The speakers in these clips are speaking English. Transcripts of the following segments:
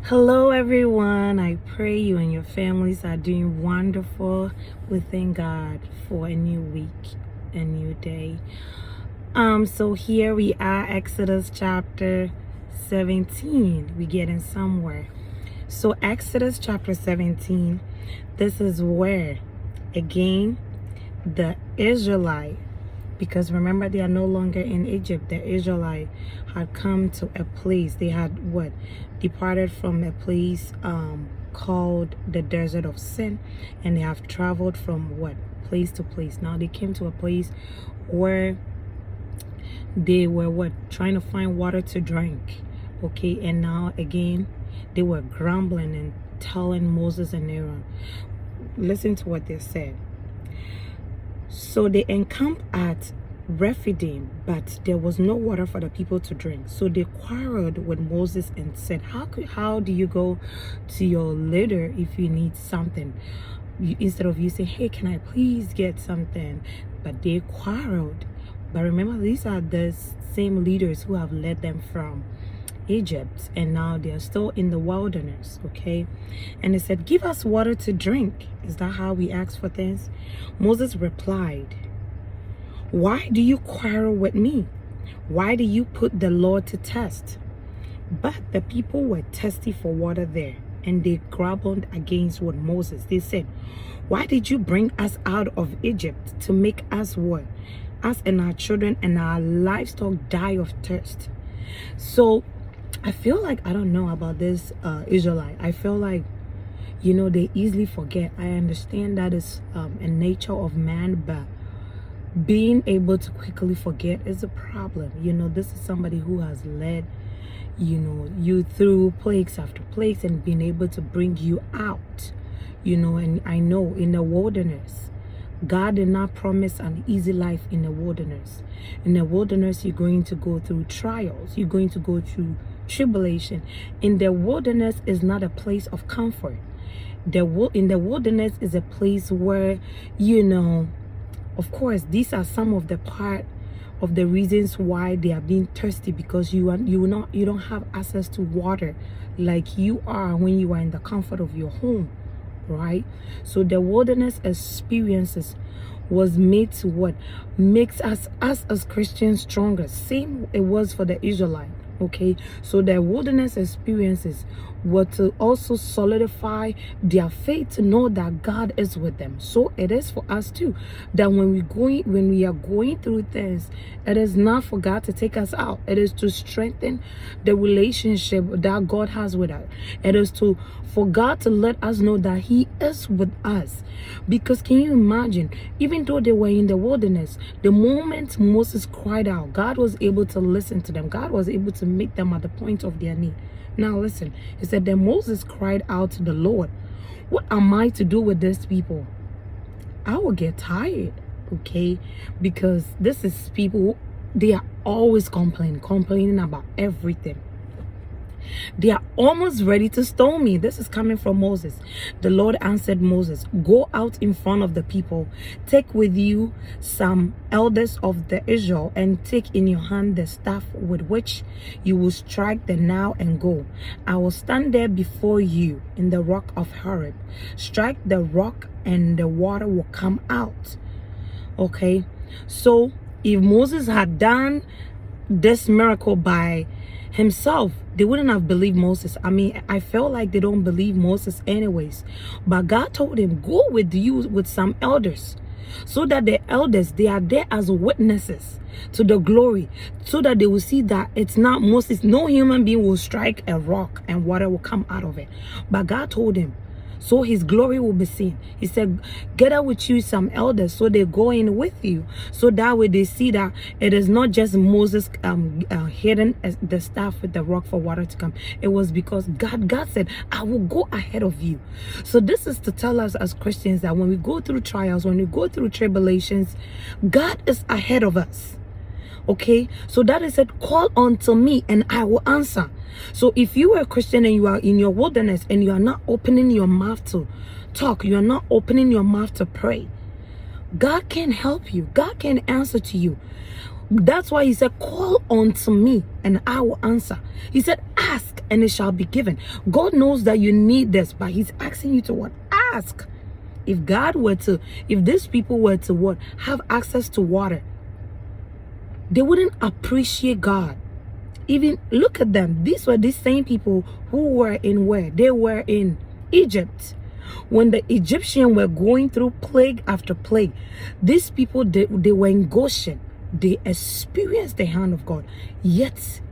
Hello, everyone. I pray you and your families are doing wonderful. We thank God for a new week, a new day. So here we are, Exodus chapter 17. We're getting somewhere. So Exodus chapter 17, this is where, again, the Israelite, because remember they are no longer in Egypt. The Israelite had come to a place. They had departed from a place called the desert of sin, and they have traveled from place to place. Now they came to a place where they were trying to find water to drink. Okay, and now again they were grumbling and telling Moses and Aaron. Listen to what they said. So they encamped at Rephidim, but there was no water for the people to drink. So they quarreled with Moses and said, how do you go to your leader if you need something? Instead of you saying, hey, can I please get something? But they quarreled. But remember, these are the same leaders who have led them from Egypt, and now they are still in the wilderness. Okay, and they said, give us water to drink. Is that how we ask for things? Moses replied, why do you quarrel with me? Why do you put the Lord to test? But the people were thirsty for water there, and they grumbled against Moses. They said, why did you bring us out of Egypt to make us us and our children and our livestock die of thirst? So I feel like, I don't know about this Israelite. I feel like, they easily forget. I understand that is a nature of man, but being able to quickly forget is a problem. This is somebody who has led, you through plagues after plagues and been able to bring you out, and I know in the wilderness, God did not promise an easy life in the wilderness. In the wilderness, you're going to go through trials. You're going to go through tribulation. In the wilderness is not a place of comfort. In the wilderness is a place where, of course, these are some of the part of the reasons why they are being thirsty, because you don't have access to water like you are when you are in the comfort of your home. Right? So the wilderness experiences was made to what makes us as Christians stronger. Same it was for the Israelite. Okay, so the wilderness experiences were to also solidify their faith, to know that God is with them. So it is for us too, that when we are going through things, it is not for God to take us out. It is to strengthen the relationship that God has with us. It is for God to let us know that He is with us. Because can you imagine, even though they were in the wilderness, the moment Moses cried out, God was able to listen to them. God was able to meet them at the point of their need. Now listen, he said, then Moses cried out to the Lord, what am I to do with these people? I will get tired, okay? Because this is people, they are always complaining about everything. They are almost ready to stone me. This is coming from Moses. The Lord answered Moses, go out in front of the people. Take with you some elders of the Israel, and take in your hand the staff with which you will strike the Nile, and go. I will stand there before you in the rock of Horeb. Strike the rock and the water will come out. Okay. So if Moses had done this miracle by himself, they wouldn't have believed Moses. I mean, I felt like they don't believe Moses anyways. But God told him, go with some elders, so that the elders, they are there as witnesses to the glory, so that they will see that it's not Moses. No human being will strike a rock and water will come out of it. But God told him, so his glory will be seen. He said, gather with you some elders, so they go in with you, so that way they see that it is not just Moses hidden the staff with the rock for water to come. It was because God said, I will go ahead of you. So this is to tell us as Christians that when we go through trials, when we go through tribulations, God is ahead of us. Okay, so that is said, call unto me and I will answer. So if you are a Christian and you are in your wilderness and you are not opening your mouth to talk, you are not opening your mouth to pray, God can help you. God can answer to you. That's why he said, call unto me and I will answer. He said, ask and it shall be given. God knows that you need this, but he's asking you to what? Ask. If these people were to what? Have access to water, they wouldn't appreciate God. Even look at them. These were these same people who were in where? They were in Egypt. When the Egyptians were going through plague after plague, these people, they were in Goshen. They experienced the hand of God. Yet,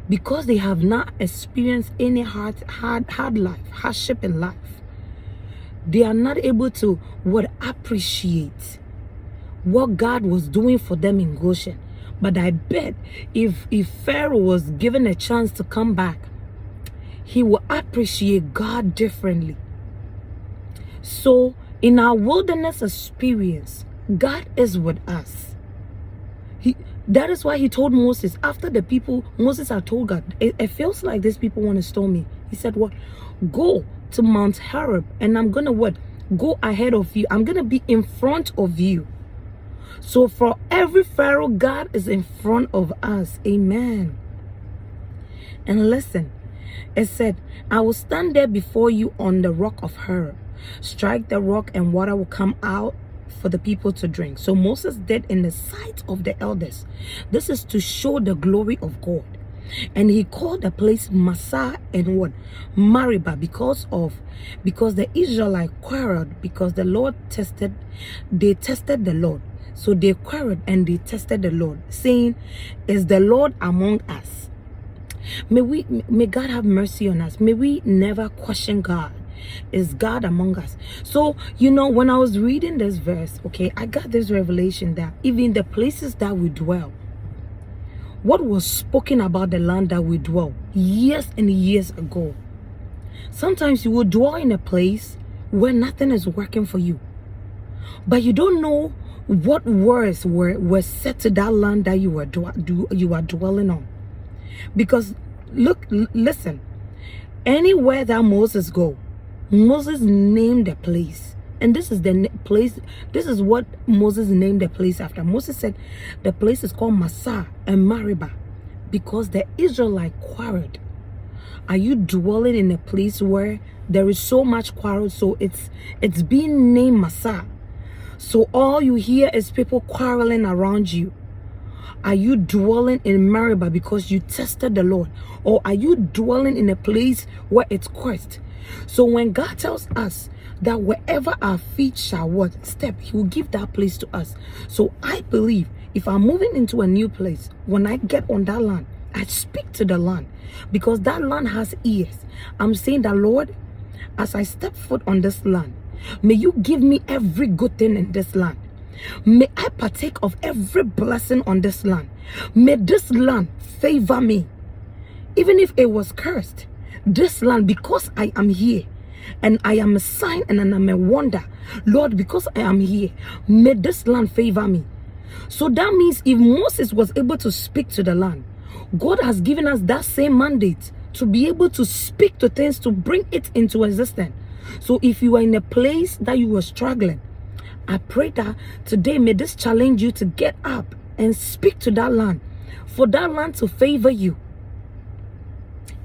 because they have not experienced any hard life, hardship in life, they are not able to appreciate what God was doing for them in Goshen. But I bet if Pharaoh was given a chance to come back, he will appreciate God differently. So in our wilderness experience, God is with us. That is why he told Moses, after the people, Moses had told God, it feels like these people want to stone me. He said, what? Go to Mount Horeb and I'm going to what? Go ahead of you. I'm going to be in front of you. So for every Pharaoh, God is in front of us. Amen. And listen, it said, I will stand there before you on the rock of Horeb. Strike the rock and water will come out for the people to drink. So Moses did in the sight of the elders. This is to show the glory of God. And he called the place Massah and what? Meribah, because the Israelites quarreled, because the Lord tested the Lord. So they quarreled and they tested the Lord, saying, is the Lord among us? May God have mercy on us. May we never question God. Is God among us? So, when I was reading this verse, okay, I got this revelation that even the places that we dwell, what was spoken about the land that we dwell years and years ago. Sometimes you will dwell in a place where nothing is working for you, but you don't know what words were said to that land that you are dwelling on. Because listen, anywhere that Moses go, Moses named the place, and this is the place. This is what Moses named the place after. Moses said the place is called Massah and Meribah because the Israelite quarreled. Are you dwelling in a place where there is so much quarrel, so it's being named Massah? So all you hear is people quarreling around you. Are you dwelling in Meribah because you tested the Lord, or are you dwelling in a place where it's cursed? So when God tells us that wherever our feet shall step, he will give that place to us. So I believe if I'm moving into a new place, when I get on that land, I speak to the land because that land has ears. I'm saying that, Lord, as I step foot on this land, may you give me every good thing in this land. May I partake of every blessing on this land. May this land favor me. Even if it was cursed, this land, because I am here and I am a sign and I'm a wonder, Lord, because I am here, may this land favor me. So that means if Moses was able to speak to the land, God has given us that same mandate to be able to speak to things, to bring it into existence. So if you are in a place that you were struggling, I pray that today may this challenge you to get up and speak to that land, for that land to favor you.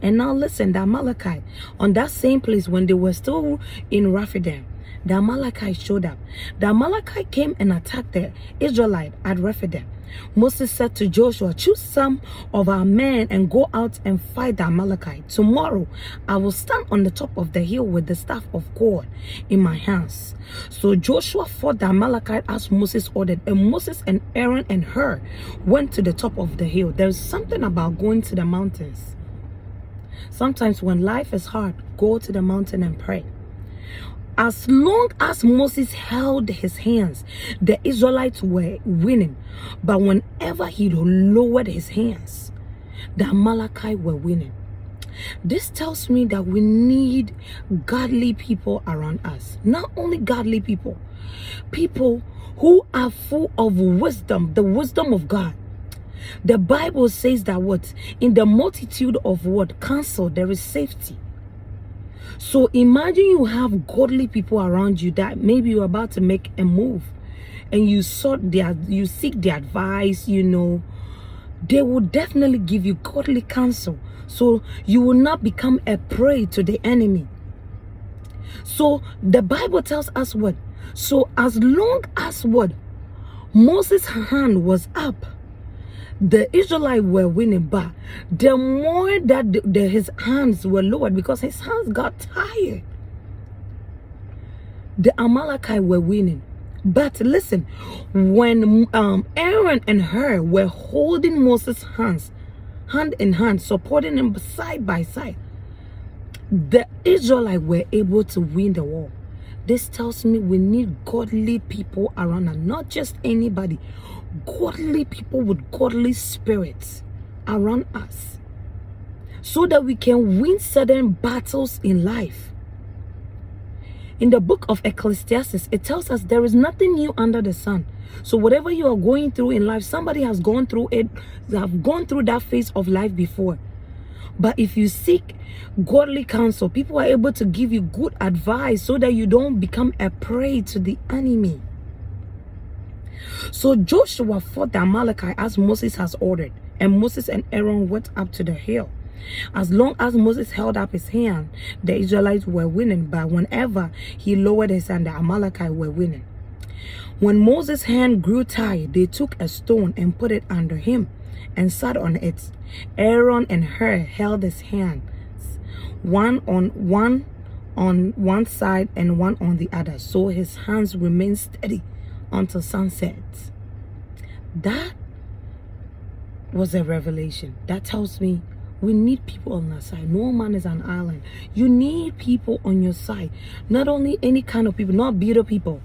And now listen, the Amalekite, on that same place when they were still in Rephidim, the Amalekite showed up. The Amalekite came and attacked the Israelite at Rephidim. Moses said to Joshua, choose some of our men and go out and fight the Amalekite. Tomorrow I will stand on the top of the hill with the staff of God in my hands. So Joshua fought the Amalekite as Moses ordered, and Moses and Aaron and Hur went to the top of the hill. There's something about going to the mountains. Sometimes when life is hard, go to the mountain and pray. As long as Moses held his hands, the Israelites were winning. But whenever he lowered his hands, the Amalekites were winning. This tells me that we need godly people around us. Not only godly people, people who are full of wisdom, the wisdom of God. The Bible says that in the multitude of counsel, there is safety. So imagine you have godly people around you that maybe you're about to make a move and you seek their advice, they will definitely give you godly counsel, so you will not become a prey to the enemy. So the Bible tells us what? So as long as what? Moses' hand was up, the Israelites were winning. But the more that his hands were lowered, because his hands got tired, the Amalekites were winning. But listen, when Aaron and Hur were holding Moses' hands, hand in hand, supporting him side by side, the Israelites were able to win the war. This tells me we need godly people around us, not just anybody. Godly people with godly spirits around us, so that we can win certain battles in life. In the book of Ecclesiastes, it tells us there is nothing new under the sun. So whatever you are going through in life, somebody has gone through it, they have gone through that phase of life before. But if you seek godly counsel, people are able to give you good advice so that you don't become a prey to the enemy. So Joshua fought the Amalekite as Moses has ordered, and Moses and Aaron went up to the hill. As long as Moses held up his hand, the Israelites were winning, but whenever he lowered his hand, the Amalekites were winning. When Moses' hand grew tired, they took a stone and put it under him and sat on it. Aaron and Hur held his hands, one on one side and one on the other, so his hands remained steady until sunset. That was a revelation. That tells me we need people on our side. No man is an island. You need people on your side. Not only any kind of people, not bitter people,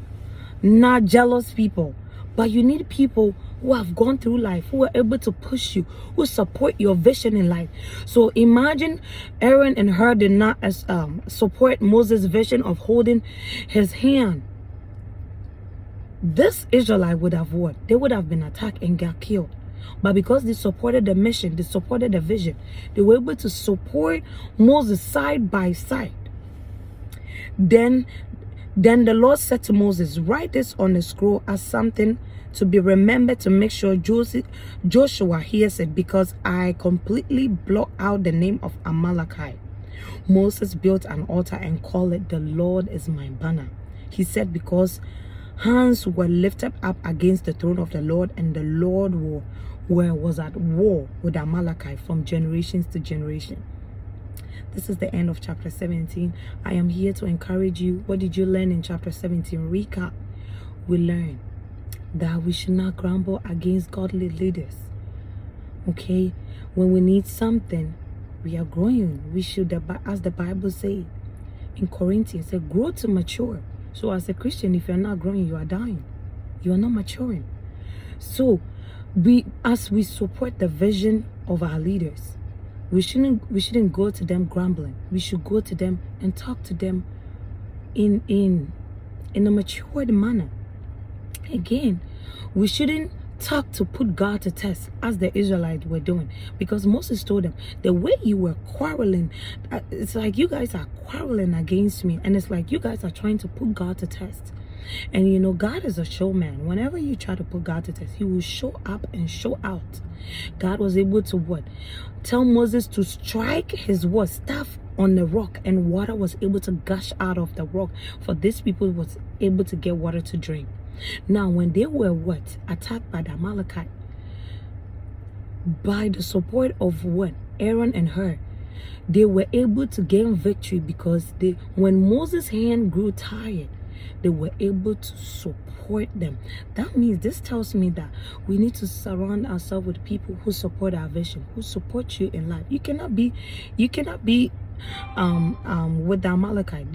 not jealous people, but you need people who have gone through life, who are able to push you, who support your vision in life. So imagine Aaron and Hur did not support Moses' vision of holding his hand. This Israelite would have what? They would have been attacked and got killed. But because they supported the mission, they supported the vision, they were able to support Moses side by side. Then the Lord said to Moses, write this on the scroll as something to be remembered, to make sure Joshua hears it, because I completely blot out the name of Amalekite. Moses built an altar and called it, the Lord is my banner. He said, because hands were lifted up against the throne of the Lord, and the Lord was at war with Amalekite from generations to generation. This is the end of chapter 17. I am here to encourage you. What did you learn in chapter 17? Recap. We learned that we should not grumble against godly leaders. Okay? When we need something, we are growing. We should, as the Bible says in Corinthians, say, grow to mature. So as a Christian, if you're not growing, you are dying. You are not maturing. So as we support the vision of our leaders, we shouldn't go to them grumbling. We should go to them and talk to them in a matured manner. Again, we shouldn't talk to put God to test, as the Israelites were doing, because Moses told them, the way you were quarreling, it's like you guys are quarreling against me, and it's like you guys are trying to put God to test. And you know, God is a showman. Whenever you try to put God to test, he will show up and show out. God was able to what? Tell Moses to strike his what? Staff on the rock, and water was able to gush out of the rock, for these people was able to get water to drink. Now, when they were what? Attacked by the Amalekite, by the support of what? Aaron and Hur, they were able to gain victory, because when Moses' hand grew tired, they were able to support them. That means, this tells me that we need to surround ourselves with people who support our vision, who support you in life. You cannot be with the Amalekite.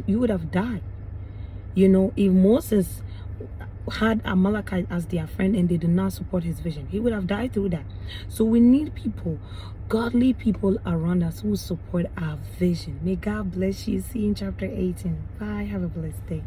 You would have died. You know, if Moses had Amalekite as their friend and they did not support his vision, he would have died through that. So we need people, godly people around us who support our vision. May God bless you. See you in chapter 18. Bye. Have a blessed day.